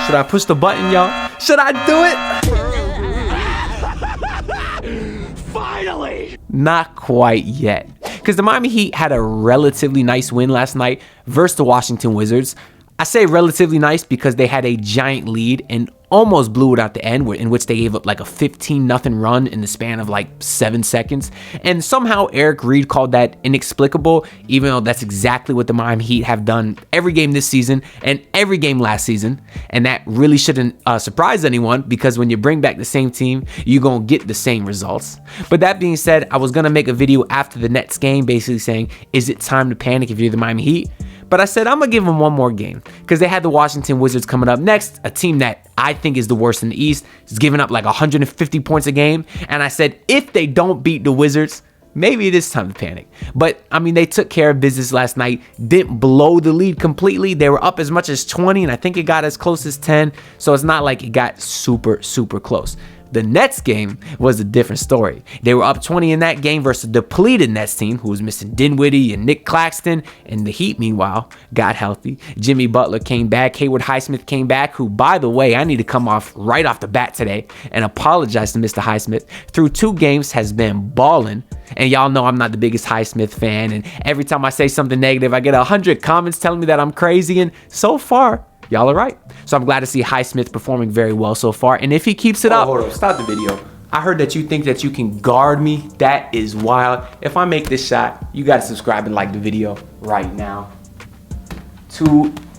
Should I push the button, y'all? Should I do it? Finally! Not quite yet. Because the Miami Heat had a relatively nice win last night versus the Washington Wizards. I say relatively nice because they had a giant lead and almost blew it out the end, in which they gave up like a 15-0 run in the span of like 7 seconds. And somehow Eric Reed called that inexplicable, even though that's exactly what the Miami Heat have done every game this season and every game last season. And that really shouldn't surprise anyone, because when you bring back the same team, you're going to get the same results. But that being said, I was going to make a video after the Nets game basically saying, is it time to panic if you're the Miami Heat? But I said I'm going to give them one more game because they had the Washington Wizards coming up next, a team that I think is the worst in the East. It's giving up like 150 points a game. And I said, if they don't beat the Wizards, maybe it is time to panic. But, I mean, they took care of business last night, didn't blow the lead completely. They were up as much as 20, and I think it got as close as 10. So it's not like it got super, super close. The Nets game was a different story. They were up 20 in that game versus a depleted Nets team who was missing Dinwiddie and Nick Claxton. And the Heat, meanwhile, got healthy. Jimmy Butler came back. Haywood Highsmith came back, who, by the way, I need to come off right off the bat today and apologize to Mr. Highsmith. Through 2 games has been balling. And y'all know I'm not the biggest Highsmith fan. And every time I say something negative, I get 100 comments telling me that I'm crazy. And so far, y'all are right. So I'm glad to see Highsmith performing very well so far. And if he keeps it up... Hold on, stop the video. I heard that you think that you can guard me. That is wild. If I make this shot, you got to subscribe and like the video right now.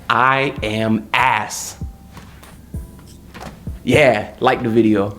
I am ass. Yeah, like the video.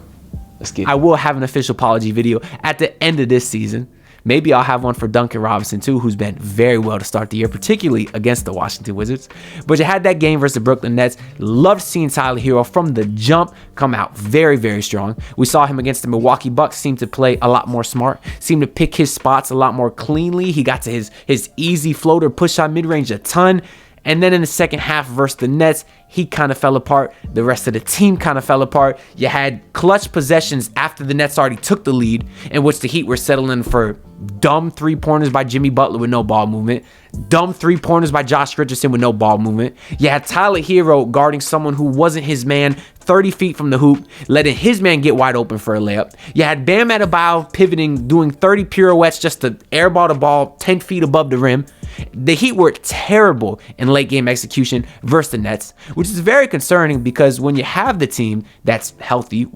Let's get it. I will have an official apology video at the end of this season. Maybe I'll have one for Duncan Robinson too, who's been very well to start the year, particularly against the Washington Wizards. But you had that game versus the Brooklyn Nets. Loved seeing Tyler Herro from the jump come out very, very strong. We saw him against the Milwaukee Bucks seem to play a lot more smart, seem to pick his spots a lot more cleanly. He got to his easy floater push shot mid-range a ton. And then in the second half versus the Nets, he kind of fell apart. The rest of the team kind of fell apart. You had clutch possessions after the Nets already took the lead, in which the Heat were settling for dumb 3-pointers by Jimmy Butler with no ball movement, dumb 3-pointers by Josh Richardson with no ball movement. You had Tyler Herro guarding someone who wasn't his man 30 feet from the hoop, letting his man get wide open for a layup. You had Bam Adebayo pivoting, doing 30 pirouettes just to airball the ball 10 feet above the rim. The Heat were terrible in late game execution versus the Nets, which is very concerning because when you have the team that's healthy,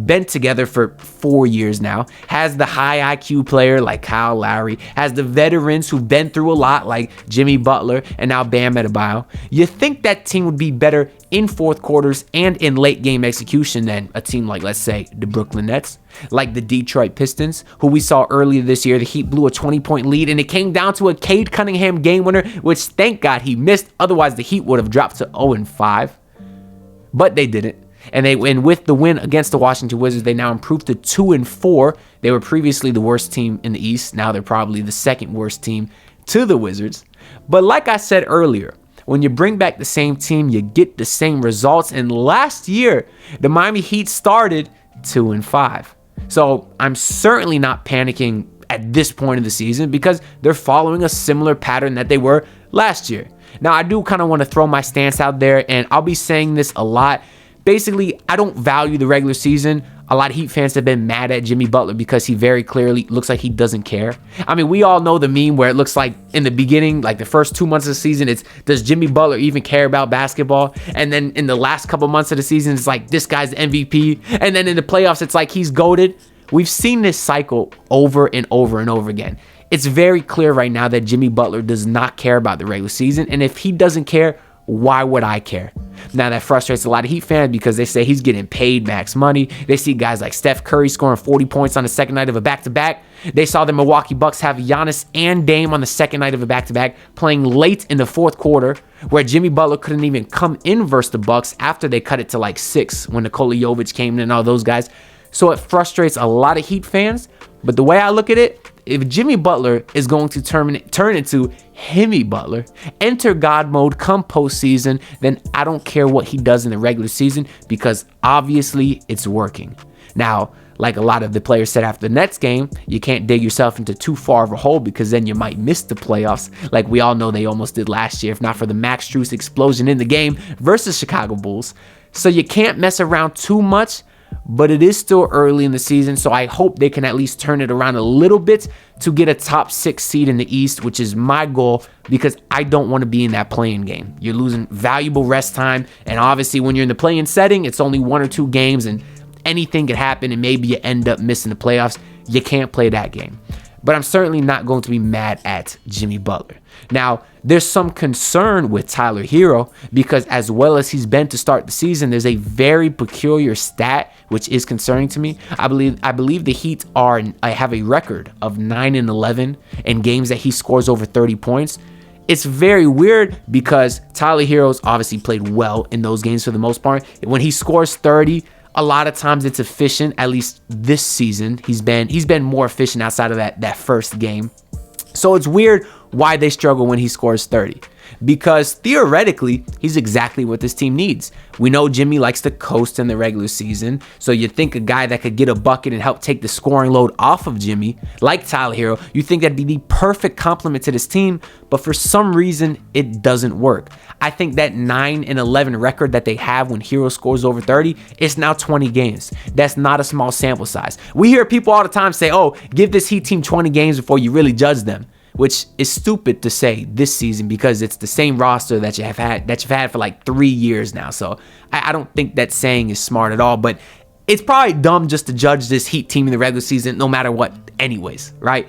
been together for 4 years now, has the high IQ player like Kyle Lowry, has the veterans who've been through a lot like Jimmy Butler and now Bam Adebayo, you think that team would be better in fourth quarters and in late game execution than a team like, let's say, the Brooklyn Nets, like the Detroit Pistons, who we saw earlier this year. The Heat blew a 20-point lead, and it came down to a Cade Cunningham game winner, which thank God he missed. Otherwise, the Heat would have dropped to 0-5, but they didn't. And with the win against the Washington Wizards, they now improved to 2-4. They were previously the worst team in the East. Now they're probably the second worst team to the Wizards. But like I said earlier, when you bring back the same team, you get the same results. And last year, the Miami Heat started 2-5. So I'm certainly not panicking at this point of the season because they're following a similar pattern that they were last year. Now, I do kind of want to throw my stance out there, and I'll be saying this a lot. Basically, I don't value the regular season. A lot of Heat fans have been mad at Jimmy Butler because he very clearly looks like he doesn't care. I mean, we all know the meme where it looks like in the beginning, like the first 2 months of the season, it's, does Jimmy Butler even care about basketball? And then in the last couple months of the season, it's like, this guy's the MVP. And then in the playoffs, it's like he's goated. We've seen this cycle over and over and over again. It's very clear right now that Jimmy Butler does not care about the regular season. And if he doesn't care, why would I care? Now, that frustrates a lot of Heat fans because they say he's getting paid max money. They see guys like Steph Curry scoring 40 points on the second night of a back-to-back. They saw the Milwaukee Bucks have Giannis and Dame on the second night of a back-to-back, playing late in the fourth quarter, where Jimmy Butler couldn't even come in versus the Bucks after they cut it to like 6 when Nikola Jovic came in and all those guys. So it frustrates a lot of Heat fans. But the way I look at it, if Jimmy Butler is going to turn into Himmy Butler, enter God mode come postseason, then I don't care what he does in the regular season because obviously it's working. Now, like a lot of the players said after the Nets game, you can't dig yourself into too far of a hole because then you might miss the playoffs, like we all know they almost did last year, if not for the Max Strus explosion in the game versus Chicago Bulls. So you can't mess around too much, but it is still early in the season, so I hope they can at least turn it around a little bit to get a top 6 seed in the East, which is my goal, because I don't want to be in that play-in game. You're losing valuable rest time, and obviously when you're in the play-in setting, it's only 1 or 2 games, and anything could happen, and maybe you end up missing the playoffs. You can't play that game. But I'm certainly not going to be mad at Jimmy Butler. Now, there's some concern with Tyler Herro because as well as he's been to start the season, there's a very peculiar stat which is concerning to me. I believe the Heat have a record of 9-11 in games that he scores over 30 points. It's very weird because Tyler Herro's obviously played well in those games for the most part. When he scores 30, a lot of times it's efficient. At least this season, he's been more efficient outside of that first game. So it's weird why they struggle when he scores 30, because theoretically he's exactly what this team needs. We know Jimmy likes to coast in the regular season, so you think a guy that could get a bucket and help take the scoring load off of Jimmy, like Tyler Herro, you think that'd be the perfect complement to this team, but for some reason it doesn't work. I think that 9-11 record that they have when Herro scores over 30 is now 20 games. That's not a small sample size. We hear people all the time say, oh, give this Heat team 20 games before you really judge them, which is stupid to say this season because it's the same roster that you've had for like 3 years now. So I don't think that saying is smart at all, but it's probably dumb just to judge this Heat team in the regular season no matter what anyways, right?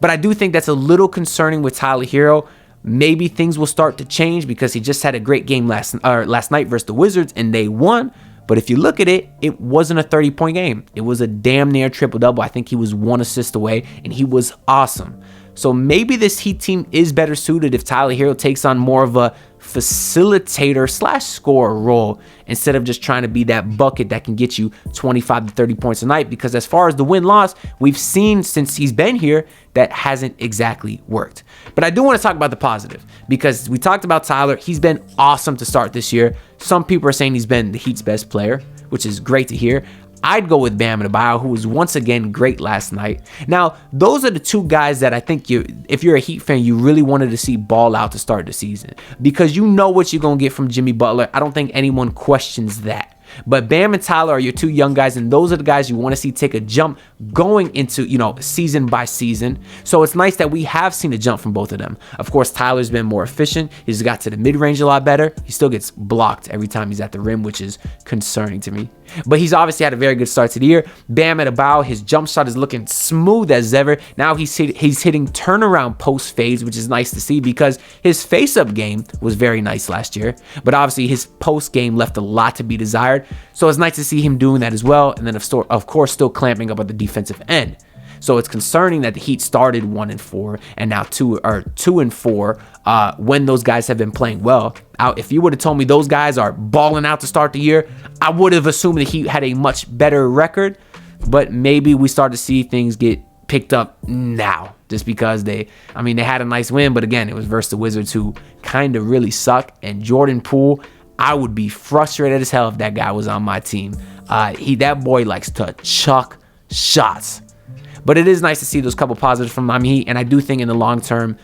But I do think that's a little concerning with Tyler Herro. Maybe things will start to change because he just had a great game last night versus the Wizards and they won. But if you look at it, it wasn't a 30-point game. It was a damn near triple-double. I think he was 1 assist away and he was awesome. So maybe this Heat team is better suited if Tyler Herro takes on more of a facilitator / scorer role instead of just trying to be that bucket that can get you 25 to 30 points a night, because as far as the win-loss, we've seen since he's been here that hasn't exactly worked. But I do want to talk about the positive because we talked about Tyler. He's been awesome to start this year. Some people are saying he's been the Heat's best player, which is great to hear. I'd go with Bam Adebayo, who was once again great last night. Now, those are the 2 guys that I think if you're a Heat fan, you really wanted to see ball out to start the season because you know what you're going to get from Jimmy Butler. I don't think anyone questions that. But Bam and Tyler are your 2 young guys, and those are the guys you want to see take a jump going into, season by season. So it's nice that we have seen a jump from both of them. Of course, Tyler's been more efficient. He's got to the mid-range a lot better. He still gets blocked every time he's at the rim, which is concerning to me. But he's obviously had a very good start to the year. Bam Adebayo, his jump shot is looking smooth as ever. Now he's hitting turnaround post fades, which is nice to see because his face-up game was very nice last year. But obviously his post game left a lot to be desired. So it's nice to see him doing that as well. And then of course still clamping up at the defensive end. So it's concerning that the Heat started 1-4 and now 2-4 when those guys have been playing well. If you would have told me those guys are balling out to start the year, I would have assumed the Heat had a much better record. But maybe we start to see things get picked up now just because they had a nice win. But again, it was versus the Wizards, who kind of really suck. And Jordan Poole, I would be frustrated as hell if that guy was on my team. That boy likes to chuck shots. But it is nice to see those couple positives from Miami Heat, and I do think in the long term,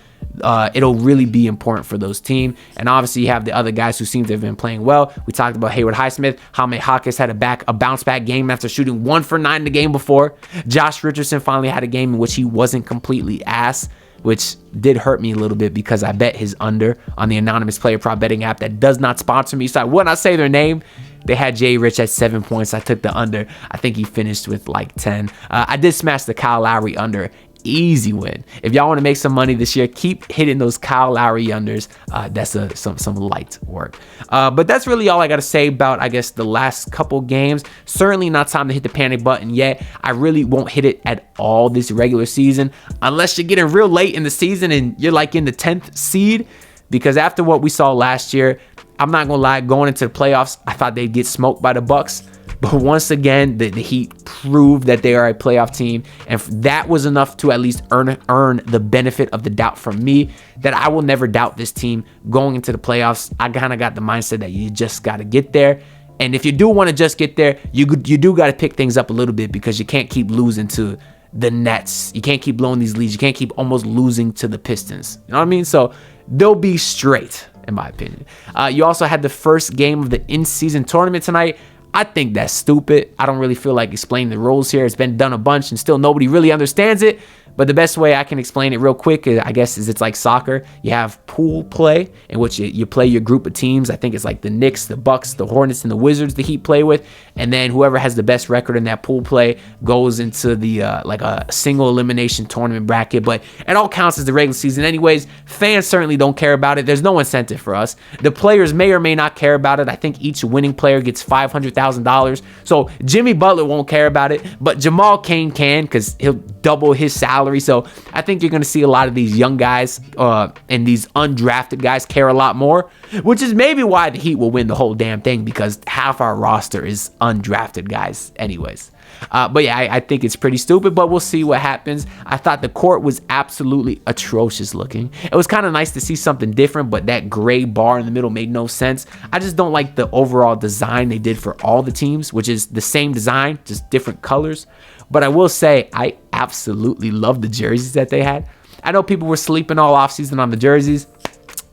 it'll really be important for those teams. And obviously, you have the other guys who seem to have been playing well. We talked about Hayward Highsmith. Jaime Jaquez had a bounce-back game after shooting 1 for 9 the game before. Josh Richardson finally had a game in which he wasn't completely ass, which did hurt me a little bit because I bet his under on the anonymous player prop betting app that does not sponsor me. So I will not say their name. They had Jay Rich at 7 points. I took the under. I think he finished with like 10. I did smash the Kyle Lowry under. Easy win. If y'all want to make some money this year, keep hitting those Kyle Lowry unders. That's some light work. But that's really all I got to say about, I guess, the last couple games. Certainly not time to hit the panic button yet. I really won't hit it at all this regular season unless you're getting real late in the season and you're like in the 10th seed. Because after what we saw last year, I'm not gonna lie, going into the playoffs, I thought they'd get smoked by the Bucks. But once again, the Heat proved that they are a playoff team, and that was enough to at least earn the benefit of the doubt from me that I will never doubt this team going into the playoffs. I kind of got the mindset that you just got to get there, And if you do want to just get there, you do got to pick things up a little bit, because you can't keep losing to the Nets. You can't keep blowing these leads. You can't keep almost losing to the Pistons. You know what I mean? So they'll be straight, in my opinion. You also had the first game of the in-season tournament tonight. I think that's stupid. I don't really feel like explaining the rules here. It's been done a bunch and still nobody really understands it. But the best way I can explain it real quick, I guess, is it's like soccer. You have pool play, in which you play your group of teams. I think it's like the Knicks, the Bucks, the Hornets, and the Wizards the Heat play with. And then whoever has the best record in that pool play goes into the like a single elimination tournament bracket. But it all counts as the regular season anyways. Fans certainly don't care about it. There's no incentive for us. The players may or may not care about it. I think each winning player gets $500,000. So Jimmy Butler won't care about it, but Jamal Cain can, because he'll double his salary. So I think you're going to see a lot of these young guys and these undrafted guys care a lot more, which is maybe why the Heat will win the whole damn thing, because half our roster is undrafted guys anyways. But yeah, I think it's pretty stupid, but we'll see what happens. I thought the court was absolutely atrocious looking. It was kind of nice to see something different, but that gray bar in the middle made no sense. I just don't like the overall design they did for all the teams, which is the same design, just different colors. But I will say, I absolutely love the jerseys that they had. I know people were sleeping all offseason on the jerseys,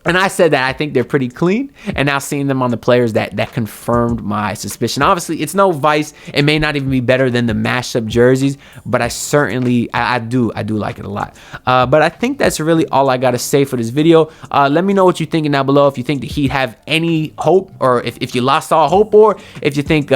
and I said that I think they're pretty clean, and now seeing them on the players, that confirmed my suspicion. Obviously, it's no Vice. It may not even be better than the mashup jerseys, but I certainly, I do like it a lot. But I think that's really all I got to say for this video. Let me know what you're thinking down below. If you think the Heat have any hope, or if you lost all hope, or if you think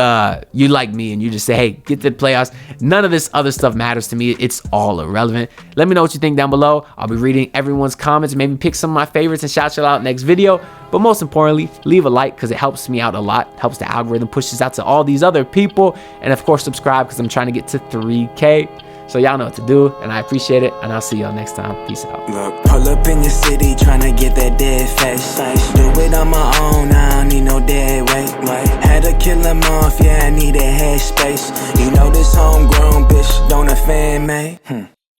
you like me and you just say, hey, get to the playoffs. None of this other stuff matters to me. It's all irrelevant. Let me know what you think down below. I'll be reading everyone's comments, maybe pick some of my favorites and shout you out next video. But most importantly, leave a like, because it helps me out a lot, helps the algorithm, pushes out to all these other people, and of course subscribe, because I'm trying to get to 3K. So y'all know what to do, and I appreciate it, and I'll see y'all next time. Peace out. Look, pull up in your city, trying to get that dead face. Do it on my own, I don't need no dead weight. Had to kill him off, yeah, I need a head space. You know this homegrown bitch don't offend me.